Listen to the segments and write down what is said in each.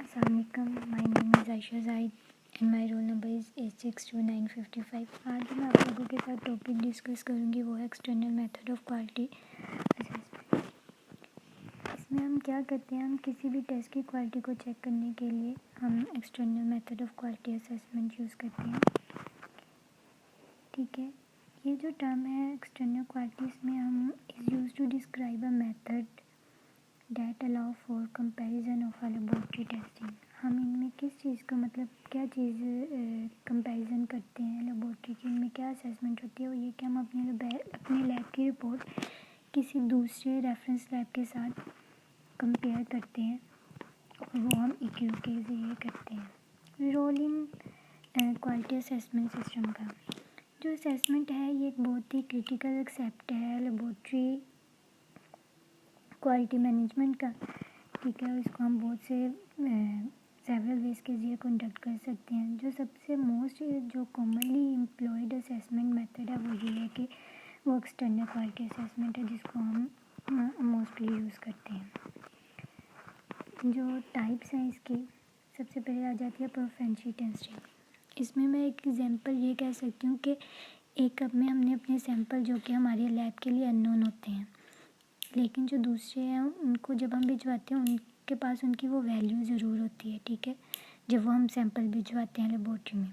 Assalamualaikum. My name is Aisha Zaid and my roll number is 862955. आज मैं आप लोगों के साथ टॉपिक डिस्कस करूँगी, वो है external method of quality assessment. इसमें हम क्या करते हैं, हम किसी भी टेस्ट की क्वालिटी को चेक करने के लिए हम external method of quality assessment use करते हैं। ठीक है, ये जो टर्म है एक्सटर्नल क्वालिटी, इसमें हम is use to describe a method that allow for comparison of a laboratory testing. हम इनमें किस चीज़ का मतलब क्या चीज़ कंपैरिजन करते हैं लेबोरेटरी की, इनमें क्या असेसमेंट होती है, वो ये कि हम अपने लैब की रिपोर्ट किसी दूसरे रेफरेंस लैब के साथ कंपेयर करते हैं और वो हम EQ के ज़रिए करते हैं। Role in quality assessment system का जो असेसमेंट है, ये एक बहुत ही क्रिटिकल एक्सेप्ट है लेबोरेटरी क्वालिटी मैनेजमेंट का। ठीक है, इसको हम बहुत से सेवरल वेज के ज़रिए कंडक्ट कर सकते हैं। जो सबसे मोस्ट जो कॉमनली एम्प्लॉयड असेसमेंट मेथड है वो ये है कि वो एक्सटर्नल क्वालिटी असेसमेंट है, जिसको हम मोस्टली यूज़ करते हैं। जो टाइप्स हैं इसकी, सबसे पहले आ जाती है प्रोफेंसी टेस्टिंग। इसमें मैं एक एग्जांपल ये कह सकती हूँ कि एक कप में हमने अपने सैंपल जो कि हमारे लैब के लिए अननोन होते हैं, लेकिन जो दूसरे हैं उनको जब हम भिजवाते हैं उनके पास उनकी वो वैल्यू ज़रूर होती है। ठीक है, जब वो हम सैंपल भिजवाते हैं लेबोरेटरी में,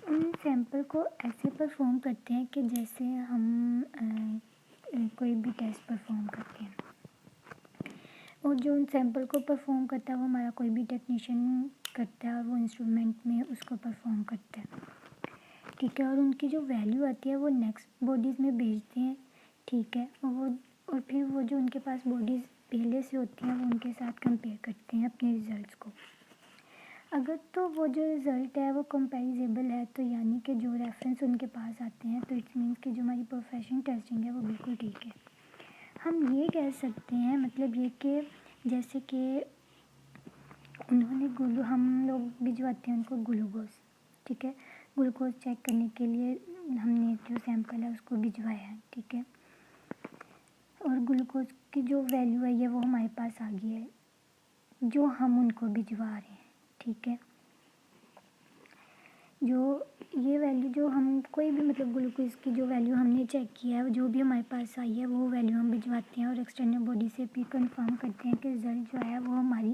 उन सैंपल को ऐसे परफॉर्म करते हैं कि जैसे हम कोई भी टेस्ट परफॉर्म करते हैं, और जो उन सैंपल को परफॉर्म करता है वो हमारा कोई भी टेक्नीशियन करता है और वो इंस्ट्रूमेंट में उसको परफॉर्म करता है। ठीक है, और उनकी जो वैल्यू आती है वो नेक्स्ट बॉडीज़ में भेजते हैं। ठीक है, और फिर वो जो उनके पास बॉडीज़ पहले से होती हैं वो उनके साथ कंपेयर करते हैं अपने रिज़ल्ट्स को। अगर तो वो जो रिज़ल्ट है वो कंपैरिजेबल है, तो यानी कि जो रेफरेंस उनके पास आते हैं, तो इट्स मीन्स कि जो हमारी प्रोफेशनल टेस्टिंग है वो बिल्कुल ठीक है। हम ये कह सकते हैं, मतलब ये कि जैसे कि उन्होंने हम लोग भिजवाते हैं उनको ग्लूकोज। ठीक है, ग्लूकोज चेक करने के लिए हमने जो सैंपल है उसको भिजवाया है। ठीक है, और ग्लूकोज की जो वैल्यू है ये वो हमारे पास आ गई है जो हम उनको भिजवा रहे हैं। ठीक है, जो ये वैल्यू जो हम कोई भी मतलब ग्लूकोज की जो वैल्यू हमने चेक किया है, जो भी हमारे पास आई है वो वैल्यू हम भिजवाते हैं और एक्सटर्नल बॉडी से भी कंफर्म करते हैं कि रिज़ल्ट जो है वो हमारी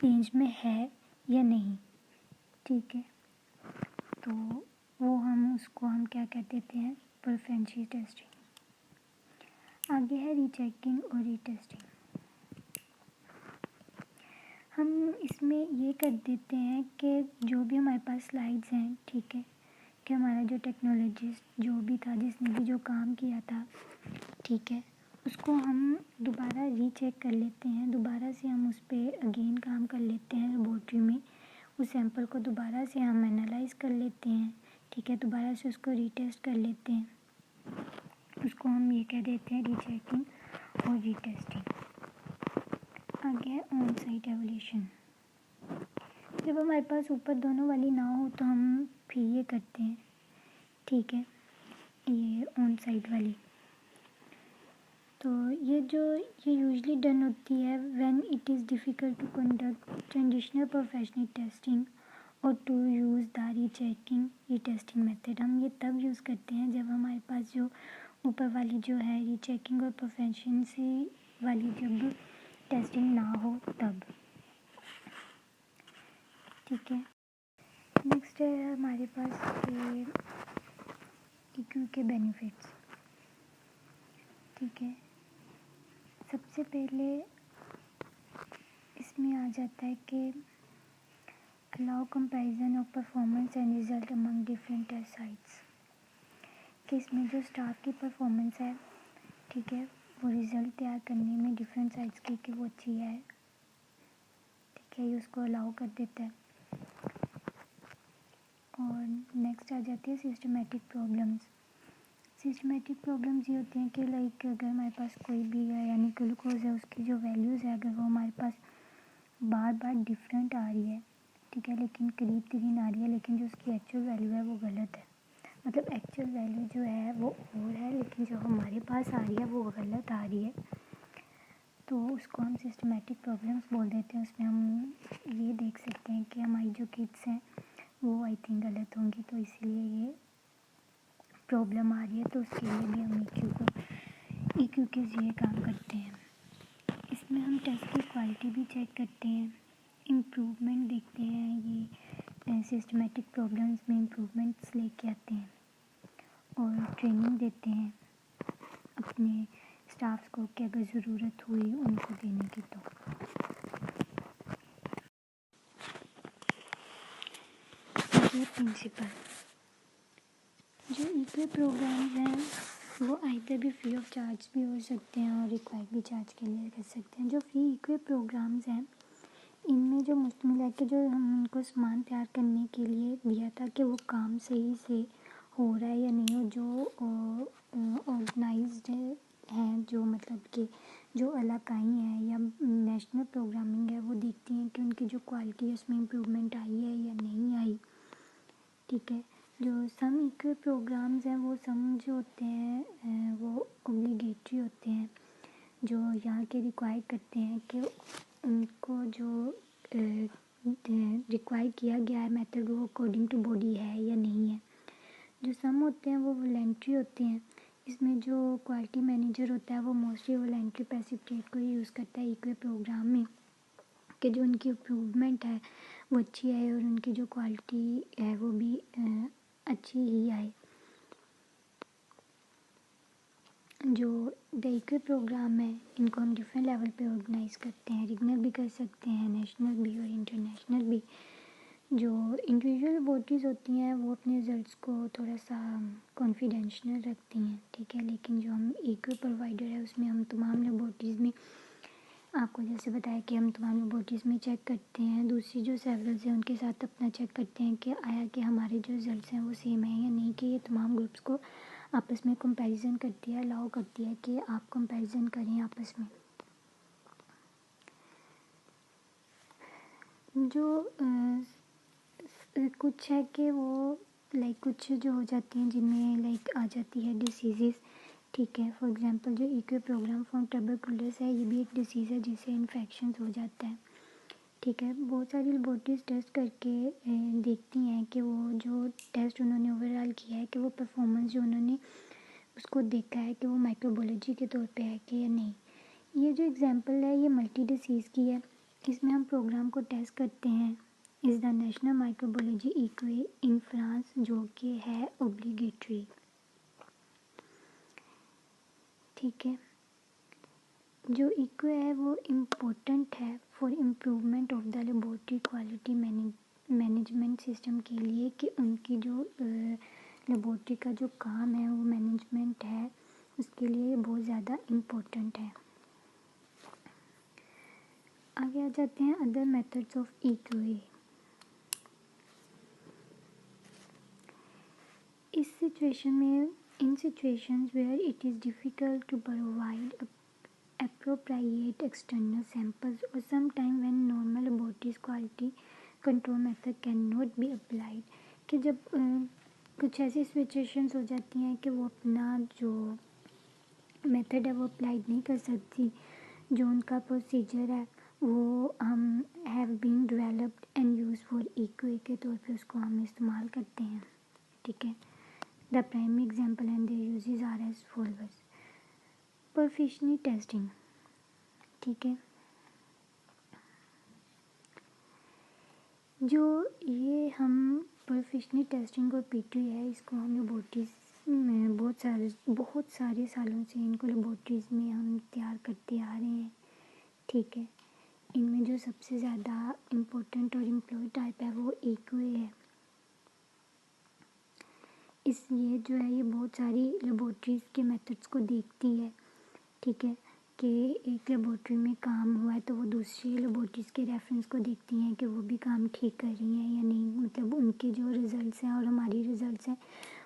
रेंज में है या नहीं। ठीक है, तो वो उसको हम क्या कह देते हैं, प्रोफेंसी टेस्टिंग। आगे है रीचेकिंग और रीटेस्टिंग। हम इसमें ये कर देते हैं कि जो भी हमारे पास स्लाइड्स हैं, ठीक है, कि हमारा जो टेक्नोलॉजिस्ट जो भी था, जिसने भी जो काम किया था, ठीक है, उसको हम दोबारा रीचेक कर लेते हैं, दोबारा से हम उस पर अगेन काम कर लेते हैं लेबोरेटरी में। उस सैंपल को दोबारा से हम एनालाइज कर लेते हैं। ठीक है, दोबारा से उसको रीटेस्ट कर लेते हैं, उसको हम ये कह देते हैं रीचेकिंग और रीटेस्टिंग। आगे है ऑन साइट एवल्यूशन। जब हमारे पास ऊपर दोनों वाली ना हो तो हम फिर ये करते हैं। ठीक है, ये ऑन साइट वाली, तो ये यूजली डन होती है when it is difficult to conduct traditional professional testing और to use the rechecking retesting method. हम ये तब यूज़ करते हैं जब हमारे पास जो ऊपर वाली जो है रीचेकिंग और प्रोफेशनसी वाली जब टेस्टिंग ना हो तब। ठीक है, नेक्स्ट है हमारे पास ये EQ के बेनिफिट्स। ठीक है, सबसे पहले इसमें आ जाता है कि allow comparison of performance and result among different test sites. कि इसमें जो स्टाफ की परफॉर्मेंस है, ठीक है, वो रिज़ल्ट तैयार करने में डिफरेंट साइट्स की कि वो अच्छी है। ठीक है, ये उसको अलाउ कर देता है। और नेक्स्ट आ जाती है सिस्टमेटिक प्रॉब्लम्स। सिस्टमेटिक प्रॉब्लम्स ये होती हैं कि लाइक अगर हमारे पास कोई भी है, यानी ग्लूकोज है, उसकी जो वैल्यूज़ है अगर वो हमारे पास बार बार डिफरेंट आ रही है, ठीक है, लेकिन करीब करीब आ रही है, लेकिन जो उसकी एक्चुअल वैल्यू है वो गलत है। मतलब एक्चुअल वैल्यू जो है वो और है, लेकिन जो हमारे पास आ रही है वो गलत आ रही है, तो तो उसको हम सिस्टमेटिक प्रॉब्लम्स बोल देते हैं। उसमें हम ये देख सकते हैं कि हमारी जो किड्स हैं वो आई थिंक गलत होंगी, तो इसीलिए ये प्रॉब्लम आ रही है। तो उसके लिए भी हम EQ के ज़रिए काम करते हैं। इसमें हम टेस्ट की क्वालिटी भी चेक करते हैं, इम्प्रूवमेंट देखते हैं, ये सिस्टमेटिक प्रॉब्लम्स में इम्प्रूवमेंट्स लेके आते हैं और ट्रेनिंग देते हैं अपने स्टाफ्स को कि अगर ज़रूरत हुई उनको देने की। तो ये प्रिंसिपल जो EQ प्रोग्राम्स हैं वो आइदर भी फ्री ऑफ चार्ज भी हो सकते हैं और रिक्वायर्ड भी चार्ज के लिए कर सकते हैं। जो फ्री EQ प्रोग्राम्स हैं इनमें जो मुश्तमिल है कि जो हम उनको सामान तैयार करने के लिए दिया था कि वो काम सही से हो रहा है या नहीं, और जो ऑर्गेनाइज्ड हैं, जो मतलब कि जो इलाकाई हैं या नेशनल प्रोग्रामिंग है, वो देखती हैं कि उनकी जो क्वालिटी है उसमें इम्प्रूवमेंट आई है या नहीं आई। ठीक है। जो सम EQ प्रोग्राम्स हैं वो सम जो होते हैं वो ऑब्लिगेटरी होते हैं, जो यहाँ के रिक्वायर करते हैं कि उनको जो रिक्वायर किया गया है मेथड वो अकॉर्डिंग टू बॉडी है या नहीं है। जो सम होते हैं वो वॉलंटरी होते हैं। इसमें जो क्वालिटी मैनेजर होता है वो मोस्टली वॉलंटरी प्रेसिपिटेट को ही यूज़ करता है EQ प्रोग्राम में, कि जो उनकी इम्प्रूवमेंट है वो अच्छी आए और उनकी जो क्वालिटी है वो भी अच्छी ही आए। जो द EQ प्रोग्राम है इनको हम डिफरेंट लेवल पे ऑर्गेनाइज करते हैं, रीजनल भी कर सकते हैं, नेशनल भी और इंटरनेशनल भी। जो इंडिविजुअल लेबॉर्टरीज़ होती हैं वो अपने रिज़ल्ट्स को थोड़ा सा कॉन्फिडेंशियल रखती हैं, ठीक है। लेकिन जो हम EQ प्रोवाइडर है उसमें हम तमाम लेबॉर्टरीज़ में, आपको जैसे बताया कि हम तमाम लेबॉर्टरीज़ में चेक करते हैं, दूसरी जो सेवरल्स हैं उनके साथ अपना चेक करते हैं कि आया कि हमारे जो रिज़ल्ट्स हैं वो सेम है या नहीं, कि ये तमाम ग्रुप्स को आपस में कंपैरिजन करती है, अलाउ करती है कि आप कंपैरिजन करें आपस में। जो कुछ है कि वो लाइक कुछ जो हो जाती हैं जिनमें लाइक आ जाती है डिसीज़ेज़, ठीक है। फॉर एग्जांपल जो EQ प्रोग्राम फॉर ट्यूबरकुलोसिस है, ये भी एक डिसीज़ है जिससे इन्फेक्शंस हो जाता है, ठीक है। बहुत सारी लेबॉर्टरीज टेस्ट करके देखती हैं कि वो जो टेस्ट उन्होंने ओवरऑल किया है कि वो परफॉर्मेंस जो उन्होंने उसको देखा है कि वो माइक्रोबायोलॉजी के तौर पे है कि या नहीं। ये जो एग्जांपल है ये मल्टी डिसीज़ की है। इसमें हम प्रोग्राम को टेस्ट करते हैं is the national microbiology EQ in France, जो कि है ओब्लिगेटरी, ठीक है। जो EQ है वो इम्पोर्टेंट है for improvement of the laboratory quality management system के लिए, कि उनकी जो लेबॉर्टरी का जो काम है वो मैनेजमेंट है उसके लिए ये बहुत ज़्यादा इम्पोर्टेंट है। आगे आ जाते हैं अदर मेथड्स ऑफ EQ। इस सिचुएशन में, in situations where it is difficult to provide appropriate external samples or sometime when normal laboratory quality control method cannot be applied, कि जब कुछ ऐसी सिचुएशंस हो जाती हैं कि वो अपना जो मेथड है वो अप्लाइड नहीं कर सकती, जो उनका प्रोसीजर है वो हम have been developed and use for EQ के तौर पे उसको हम इस्तेमाल करते हैं, ठीक है। The primary example and their uses are as followers. परफेक्शनी टेस्टिंग, ठीक है। जो ये हम परफेक्शनी टेस्टिंग और PTE है, इसको हम लेबॉर्टरीज़ में बहुत सारे सालों से इनको लेबॉर्टरीज़ में हम तैयार करते आ रहे हैं, ठीक है। इनमें जो सबसे ज़्यादा इम्पोर्टेंट और एम्प्लॉय टाइप है वो EQ है। इसलिए जो है ये बहुत सारी लेबॉर्टरीज़ के मेथड्स को देखती है, ठीक है, कि एक लेबॉर्टरी में काम हुआ है तो वो दूसरी लेबॉर्टरीज़ के रेफरेंस को देखती हैं कि वो भी काम ठीक कर रही हैं या नहीं, मतलब उनके जो रिज़ल्ट्स हैं और हमारी रिज़ल्ट्स हैं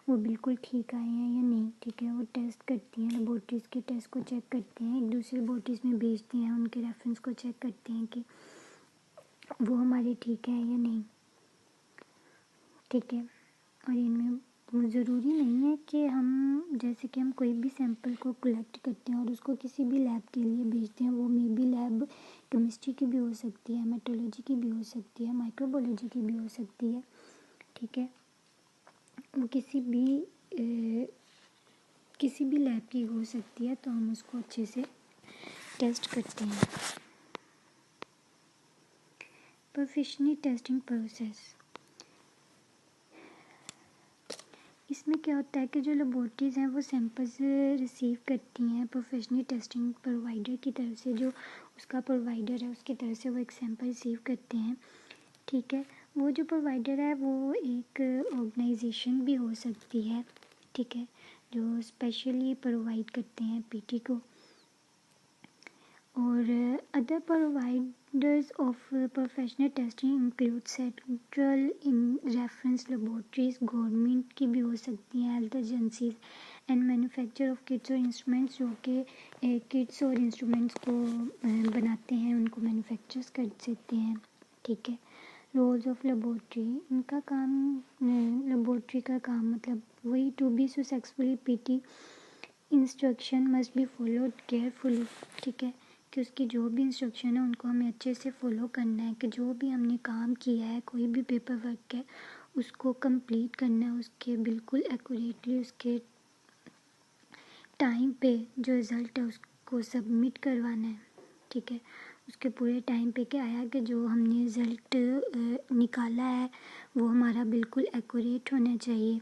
वो बिल्कुल ठीक आए हैं या नहीं, ठीक है। वो टेस्ट करती हैं, लेबॉर्टरीज़ के टेस्ट को चेक करते हैं, एक दूसरी लेबॉर्टरीज़ में भेजती हैं, उनके रेफरेंस को चेक करते हैं कि वो हमारे ठीक है या नहीं, ठीक है। और इनमें ज़रूरी नहीं है कि हम जैसे कि हम कोई भी सैंपल को कलेक्ट करते हैं और उसको किसी भी लैब के लिए भेजते हैं, वो मे बी लैब केमिस्ट्री की भी हो सकती है, मेट्रोलॉजी की भी हो सकती है, माइक्रोबायोलॉजी की भी हो सकती है, ठीक है। वो किसी भी लैब की हो सकती है, तो हम उसको अच्छे से टेस्ट करते हैं। प्रोफेशनल टेस्टिंग प्रोसेस, इसमें क्या होता है कि जो लेबॉर्ट्रीज़ हैं वो सैंपल्स रिसीव करती हैं प्रोफेशनल टेस्टिंग प्रोवाइडर की तरफ से, जो उसका प्रोवाइडर है उसकी तरफ से वो एक सैंपल रिसीव करते हैं, ठीक है। वो जो प्रोवाइडर है वो एक ऑर्गेनाइजेशन भी हो सकती है, ठीक है, जो स्पेशली प्रोवाइड करते हैं पीटी को। और other providers of professional testing include central in reference laboratories, government की भी हो सकती हैं, health agencies and manufacture of kits और इंस्ट्रूमेंट्स, जो कि किट्स और इंस्ट्रूमेंट्स को बनाते हैं, उनको मैन्युफैक्चर्स कर देते हैं, ठीक है। रोल्स ऑफ लेबॉर्ट्री, इनका काम, लेबॉर्ट्री का काम मतलब वही, to be successfully PT instruction must be followed carefully, ठीक है, कि उसकी जो भी इंस्ट्रक्शन है उनको हमें अच्छे से फॉलो करना है, कि जो भी हमने काम किया है, कोई भी पेपर वर्क है, उसको कंप्लीट करना है, उसके बिल्कुल एक्यूरेटली उसके टाइम पे जो रिज़ल्ट है उसको सबमिट करवाना है, ठीक है। उसके पूरे टाइम पे क्या आया कि जो हमने रिज़ल्ट निकाला है वो हमारा बिल्कुल एक्यूरेट होना चाहिए,